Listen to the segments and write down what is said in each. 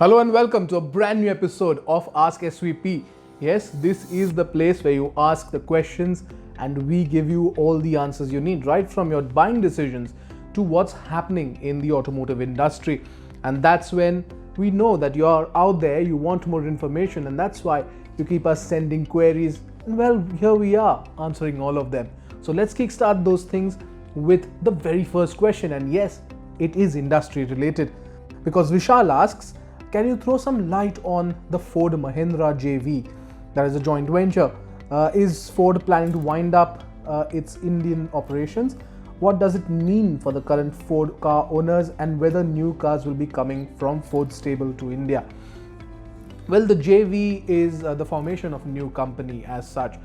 Hello and welcome to a brand new episode of Ask SVP. Yes, this is the place where you ask the questions and we give you all the answers you need, right from your buying decisions to what's happening in the automotive industry. And that's when we know that you're out there, you want more information, and that's why you keep us sending queries. And well, here we are answering all of them. So let's kickstart those things with the very first question. And yes, it is industry related because Vishal asks, can you throw some light on the Ford Mahindra JV? That is a joint venture. Is Ford planning to wind up its Indian operations? What does it mean for the current Ford car owners and whether new cars will be coming from Ford stable to India? Well, the JV is the formation of a new company as such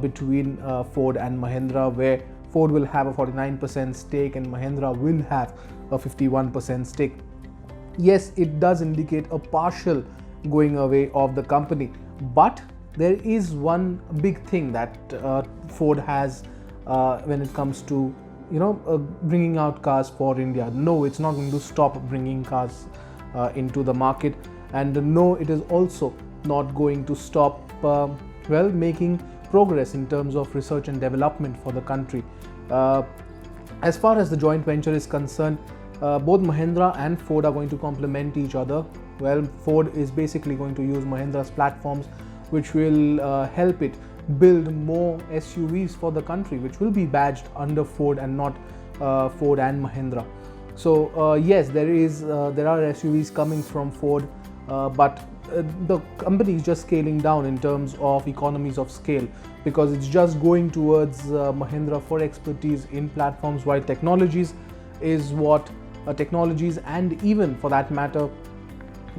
between Ford and Mahindra, where Ford will have a 49% stake and Mahindra will have a 51% stake. Yes, it does indicate a partial going away of the company, but there is one big thing that Ford has when it comes to bringing out cars for India. No, it's not going to stop bringing cars into the market, and no, it is also not going to stop making progress in terms of research and development for the country. As far as the joint venture is concerned, both Mahindra and Ford are going to complement each other. Well, Ford is basically going to use Mahindra's platforms, which will help it build more SUVs for the country, which will be badged under Ford and not Ford and Mahindra. So yes, there are SUVs coming from Ford, but the company is just scaling down in terms of economies of scale because it's just going towards Mahindra for expertise in platforms, while technologies is what technologies and even for that matter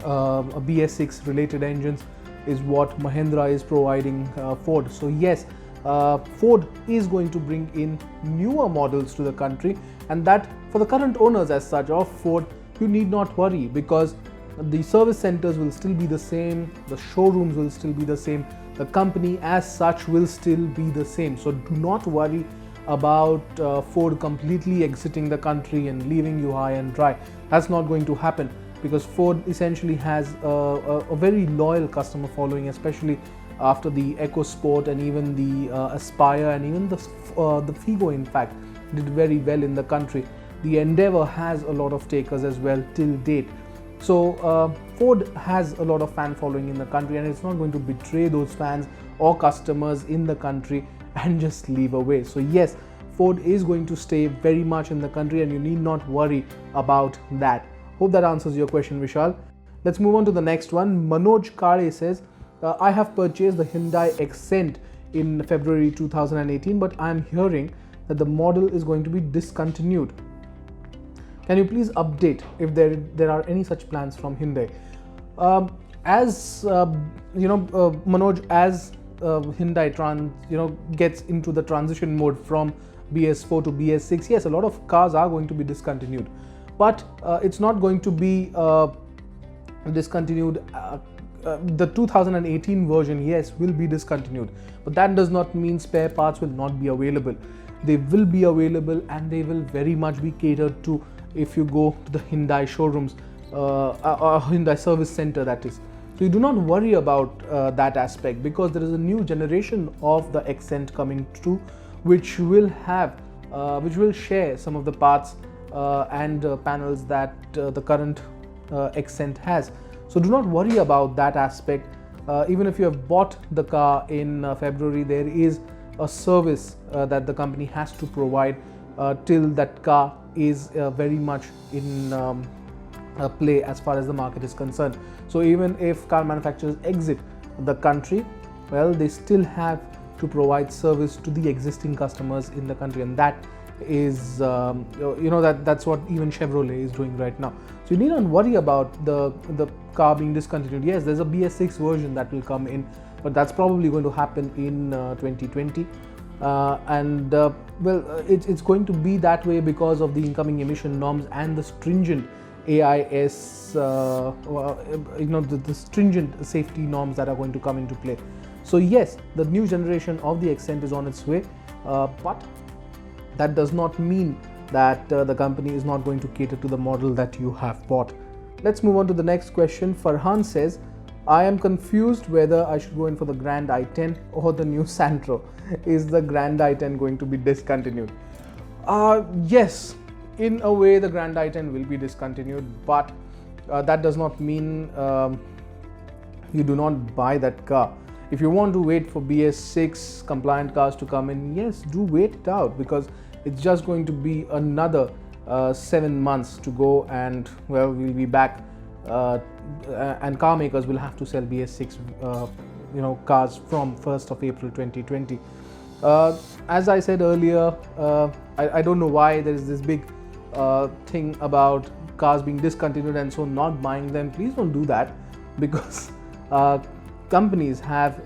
BS6 related engines is what Mahindra is providing Ford. So yes, Ford is going to bring in newer models to the country, and that for the current owners as such of Ford, you need not worry because the service centers will still be the same, the showrooms will still be the same, the company as such will still be the same. So do not worry about Ford completely exiting the country and leaving you high and dry. That's not going to happen because Ford essentially has a very loyal customer following, especially after the EcoSport and even the Aspire and even the Figo in fact did very well in the country. The Endeavour has a lot of takers as well till date. So Ford has a lot of fan following in the country, and it's not going to betray those fans or customers in the country and just leave away. So yes, Ford is going to stay very much in the country and you need not worry about that. Hope that answers your question, Vishal. Let's move on to the next one. Manoj Kale says, I have purchased the Hyundai Accent in February 2018, but I am hearing that the model is going to be discontinued. Can you please update if there are any such plans from Hyundai? Manoj, as Hyundai gets into the transition mode from BS4 to BS6, yes, a lot of cars are going to be discontinued, but it's not going to be discontinued. The 2018 version, yes, will be discontinued, but that does not mean spare parts will not be available. They will be available and they will very much be catered to if you go to the Hyundai showrooms, Hyundai service center, that is. So you do not worry about that aspect because there is a new generation of the Accent coming through, which will share some of the parts and panels that the current Accent has. So do not worry about that aspect. Even if you have bought the car in February, there is a service that the company has to provide till that car is very much in play as far as the market is concerned. So even if car manufacturers exit the country, well, they still have to provide service to the existing customers in the country, and that is that's what even Chevrolet is doing right now. So you need not worry about the car being discontinued. Yes, there's a BS6 version that will come in, but that's probably going to happen in 2020. It's going to be that way because of the incoming emission norms and the stringent AIS, the stringent safety norms that are going to come into play. So yes, the new generation of the Accent is on its way, but that does not mean that the company is not going to cater to the model that you have bought. let's move on to the next question. Farhan says, I am confused whether I should go in for the Grand i10 or the new Santro. Is the Grand i10 going to be discontinued? Yes, in a way the Grand i10 will be discontinued, but that does not mean you do not buy that car. If you want to wait for BS6 compliant cars to come in, yes, do wait it out, because it's just going to be another 7 months to go, and well, we'll be back and car makers will have to sell BS6 cars from 1st of April 2020. As I said earlier, I don't know why there is this big thing about cars being discontinued and so not buying them. Please don't do that, because companies have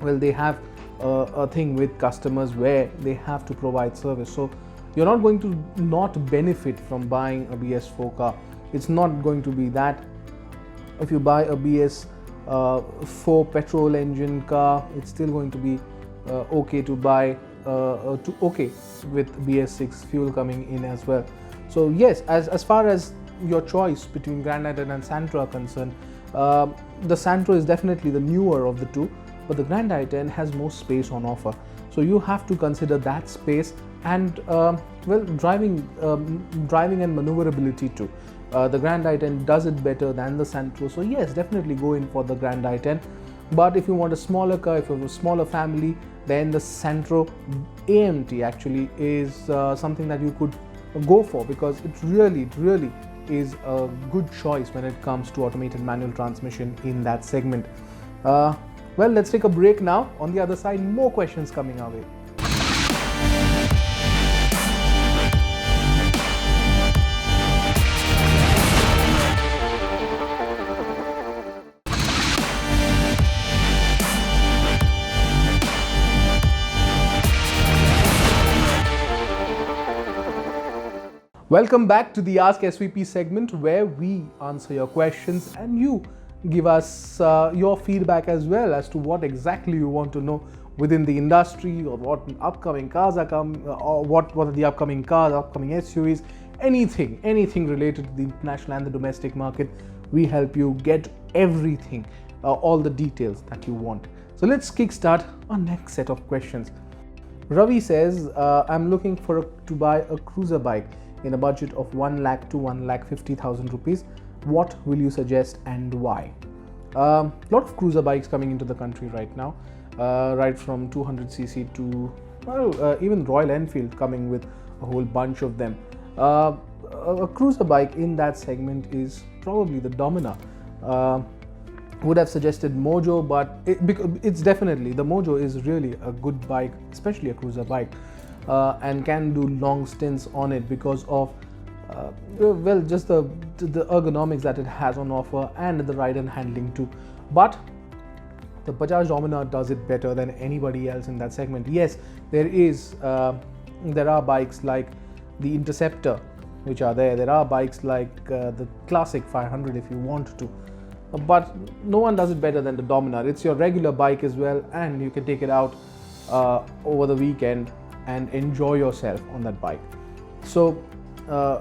they have a thing with customers where they have to provide service. So you're not going to not benefit from buying a BS4 car. It's not going to be that. If you buy a BS4 petrol engine car, it's still going to be okay to buy with BS6 fuel coming in as well. So yes, as far as your choice between Grand i10 and Santro are concerned, the Santro is definitely the newer of the two, but the Grand i10 has more space on offer. So you have to consider that space and driving and maneuverability too. The Grand i10 does it better than the Santro. So yes, definitely go in for the Grand i10. But if you want a smaller car, if you have a smaller family, then the Santro AMT actually is something that you could go for, because it really is a good choice when it comes to automated manual transmission in that segment. Well, let's take a break now. On the other side, more questions coming our way. Welcome back to the Ask SVP segment, where we answer your questions and you give us your feedback as well as to what exactly you want to know within the industry, or what upcoming cars are coming, or what are the upcoming cars, upcoming SUVs, anything related to the international and the domestic market. We help you get everything, all the details that you want. So let's kickstart our next set of questions. Ravi says, I'm looking to buy a cruiser bike in a budget of 1 lakh to 1,50,000 rupees. What will you suggest and why? A lot of cruiser bikes coming into the country right now, right from 200cc to even Royal Enfield coming with a whole bunch of them. A cruiser bike in that segment is probably the Dominar. Would have suggested Mojo, but it's definitely, the Mojo is really a good bike, especially a cruiser bike, and can do long stints on it because of just the ergonomics that it has on offer and the ride and handling too. But the Bajaj Dominar does it better than anybody else in that segment. Yes, there are bikes like the Interceptor which are there. There are bikes like the Classic 500 if you want to, but no one does it better than the Dominar. It's your regular bike as well, and you can take it out over the weekend and enjoy yourself on that bike. So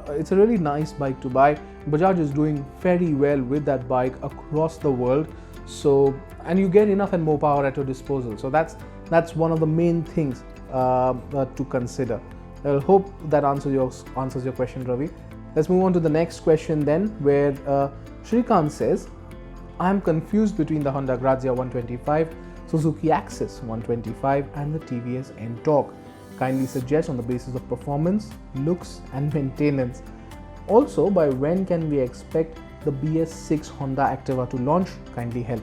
it's a really nice bike to buy. Bajaj is doing very well with that bike across the world. So, and you get enough and more power at your disposal. So that's one of the main things to consider. I hope that answers your question, Ravi. Let's move on to the next question then, where Shrikant says, I am confused between the Honda Grazia 125, Suzuki Axis 125 and the TVS N-Torq. Kindly suggest on the basis of performance, looks and maintenance. Also, by when can we expect the BS6 Honda Activa to launch? Kindly help.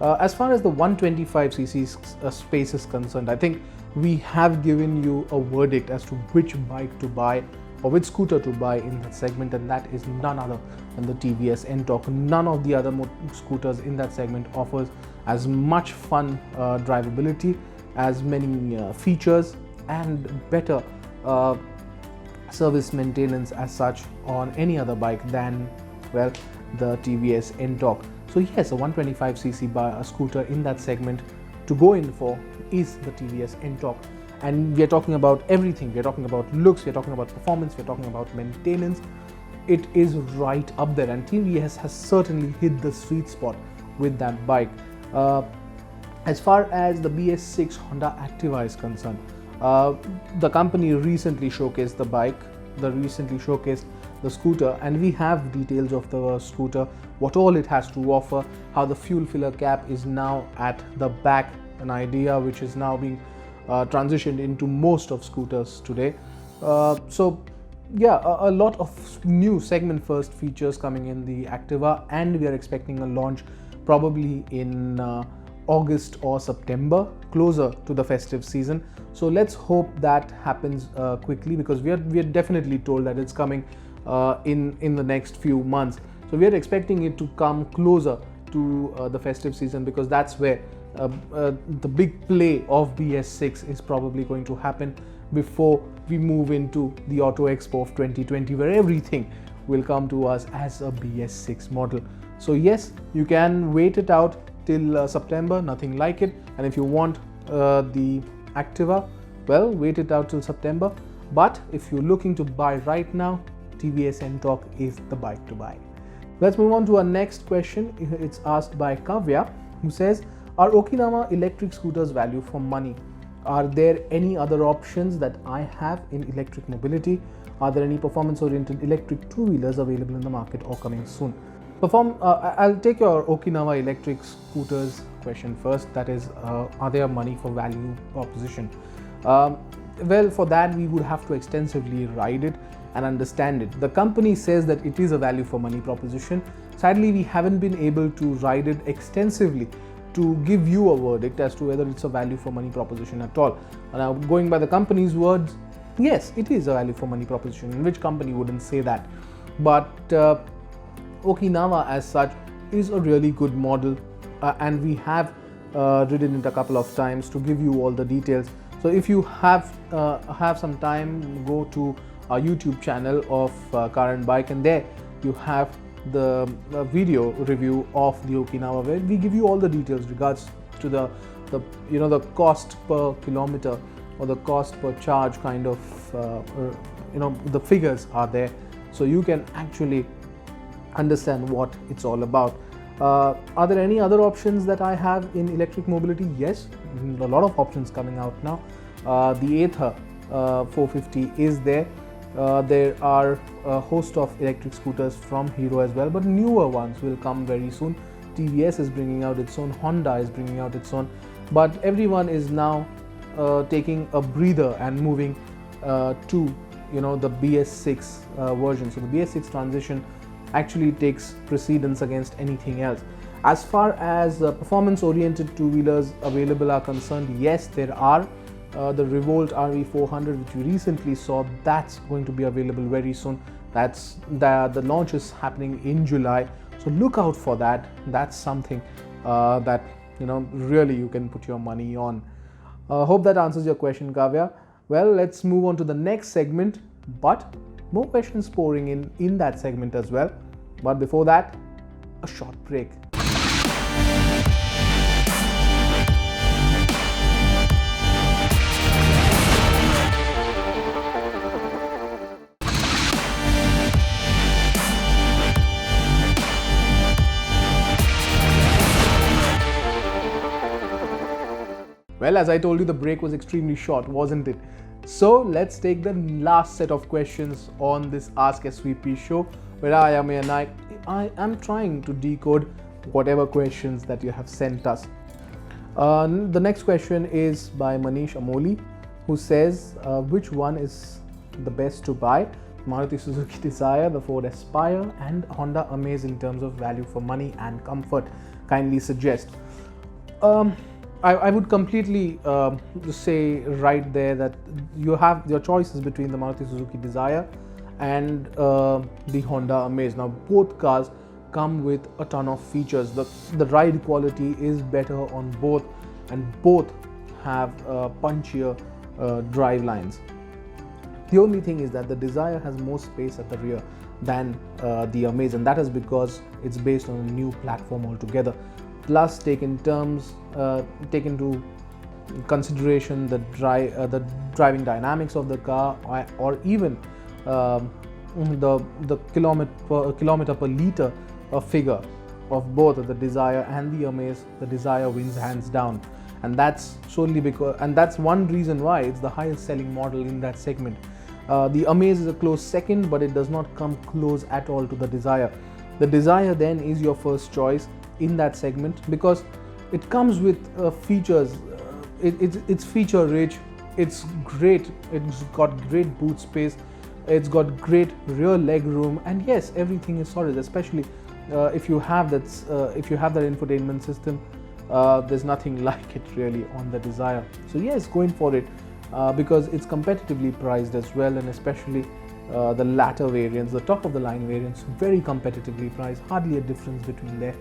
As far as the 125cc space is concerned, I think we have given you a verdict as to which bike to buy or which scooter to buy in that segment, and that is none other than the TVS N-Torq. None of the other scooters in that segment offers as much fun drivability, as many features and better service maintenance as such on any other bike than, well, the TVS N-Torq. So yes, a 125cc scooter in that segment to go in for is the TVS N-Torq. And we are talking about everything. We are talking about looks, we are talking about performance, we are talking about maintenance. it is right up there, and TVS has certainly hit the sweet spot with that bike. As far as the BS6 Honda Activa is concerned, the company recently showcased the bike, recently showcased the scooter, and we have details of the scooter, what all it has to offer, how the fuel filler cap is now at the back, an idea which is now being transitioned into most of scooters today. So yeah, a lot of new segment first features coming in the Activa, and we are expecting a launch probably in August or September, closer to the festive season. So let's hope that happens quickly, because we are definitely told that it's coming in the next few months. So we are expecting it to come closer to the festive season, because that's where the big play of BS6 is probably going to happen before we move into the Auto Expo of 2020, where everything will come to us as a BS6 model. So yes, you can wait it out till September, nothing like it. And if you want the Activa, well, wait it out till September. But if you're looking to buy right now, TVS Ntorq is the bike to buy. Let's move on to our next question. It's asked by Kavya, who says, are Okinawa electric scooters value for money? Are there any other options that I have in electric mobility? Are there any performance-oriented electric two-wheelers available in the market or coming soon? I'll take your Okinawa electric scooters question first. That is, are there money for value proposition? Well, for that we would have to extensively ride it and understand it. The company says that it is a value for money proposition. Sadly, we haven't been able to ride it extensively to give you a verdict as to whether it's a value for money proposition at all. Now, going by the company's words, yes, it is a value for money proposition. And which company wouldn't say that? But Okinawa as such is a really good model, and we have ridden it a couple of times to give you all the details. So if you have some time, go to our YouTube channel of Car and Bike, and there you have the video review of the Okinawa, where we give you all the details regards to the cost per kilometer or the cost per charge kind of the figures are there, so you can actually understand what it's all about. Are there any other options that I have in electric mobility? Yes, a lot of options coming out now. The Ather 450 is there. There are a host of electric scooters from Hero as well, but newer ones will come very soon. TVS is bringing out its own, Honda is bringing out its own, but everyone is now taking a breather and moving to the BS6 version. So the BS6 transition actually takes precedence against anything else. As far as performance-oriented two-wheelers available are concerned, yes, there are. The Revolt RE400, which we recently saw, that's going to be available very soon. That's the launch is happening in July, so look out for that. That's something that really you can put your money on. Hope that answers your question, Kavya. Well, let's move on to the next segment, but more questions pouring in that segment as well. But before that, a short break. Well, as I told you, the break was extremely short, wasn't it? So let's take the last set of questions on this Ask SVP show, where I, Ameya Naik, I am trying to decode whatever questions that you have sent us. The next question is by Manish Amoli, who says, which one is the best to buy? Maruti Suzuki Dzire, the Ford Aspire, and Honda Amaze in terms of value for money and comfort? Kindly suggest. I would completely say right there that you have your choices between the Maruti Suzuki Dzire and the Honda Amaze. Now, both cars come with a ton of features. The ride quality is better on both, and both have punchier drive lines. The only thing is that the Dzire has more space at the rear than the Amaze, and that is because it's based on a new platform altogether. Plus, take into consideration the driving dynamics of the car, or even the kilometer per liter figure of both the Desire and the Amaze, the Desire wins hands down. And that's solely because, and that's one reason why it's the highest selling model in that segment. The Amaze is a close second, but it does not come close at all to the Desire. The Desire then is your first choice in that segment because it comes with features. It's feature rich. It's great. It's got great boot space. It's got great rear leg room, and yes, everything is solid. Especially if you have that infotainment system, there's nothing like it really on the Desire. So yes, going for it because it's competitively priced as well, and especially the latter variants, the top of the line variants, very competitively priced. Hardly a difference between there,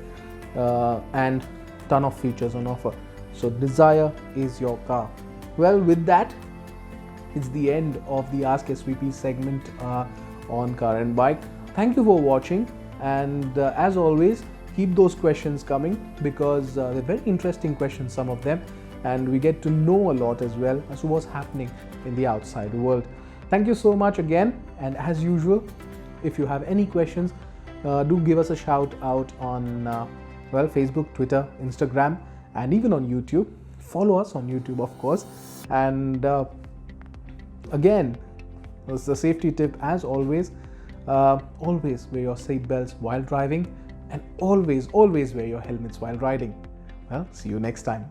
and ton of features on offer. So Desire is your car. Well, with that, it's the end of the Ask SVP segment on Car and Bike. Thank you for watching, and as always, keep those questions coming because they're very interesting questions, some of them, and we get to know a lot as well as to what's happening in the outside world. Thank you so much again, and as usual, if you have any questions, do give us a shout out on Facebook, Twitter, Instagram, and even on YouTube. Follow us on YouTube, of course. And again, it's the safety tip as always. Always wear your seat belts while driving, and always wear your helmets while riding. Well, see you next time.